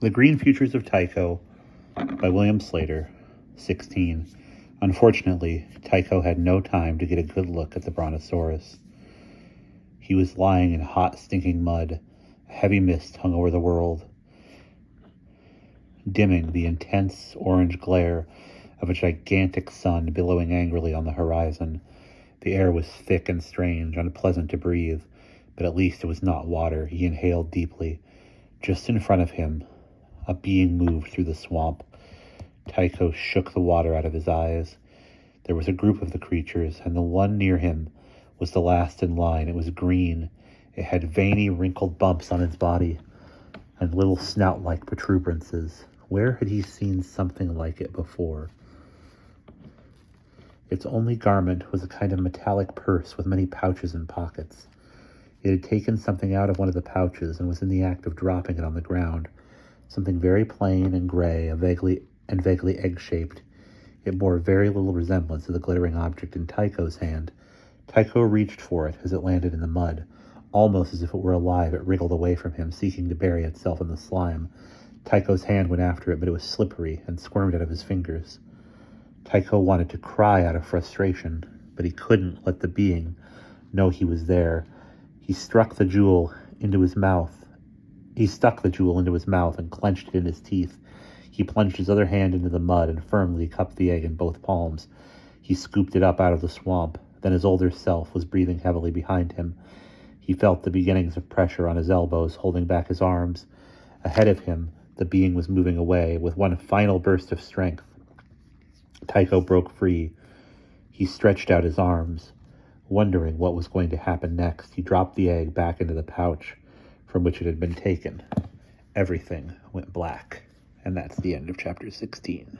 The Green Futures of Tycho by William Sleator, 16. Unfortunately, Tycho had no time to get a good look at the brontosaurus. He was lying in hot, stinking mud. A heavy mist hung over the world, dimming the intense orange glare of a gigantic sun billowing angrily on the horizon. The air was thick and strange, unpleasant to breathe, but at least it was not water. He inhaled deeply. Just in front of him, a being moved through the swamp. Tycho shook the water out of his eyes. There was a group of the creatures, and the one near him was the last in line. It was green. It had veiny, wrinkled bumps on its body and little snout-like protuberances. Where had he seen something like it before? Its only garment was a kind of metallic purse with many pouches and pockets. It had taken something out of one of the pouches and was in the act of dropping it on the ground. Something very plain and gray, vaguely egg-shaped. It bore very little resemblance to the glittering object in Tycho's hand. Tycho reached for it as it landed in the mud. Almost as if it were alive, it wriggled away from him, seeking to bury itself in the slime. Tycho's hand went after it, but it was slippery and squirmed out of his fingers. Tycho wanted to cry out of frustration, but he couldn't let the being know he was there. He stuck the jewel into his mouth and clenched it in his teeth. He plunged his other hand into the mud and firmly cupped the egg in both palms. He scooped it up out of the swamp. Then his older self was breathing heavily behind him. He felt the beginnings of pressure on his elbows, holding back his arms. Ahead of him, the being was moving away. With one final burst of strength, Tycho broke free. He stretched out his arms, wondering what was going to happen next. He dropped the egg back into the pouch from which it had been taken. Everything went black. And that's the end of chapter 16.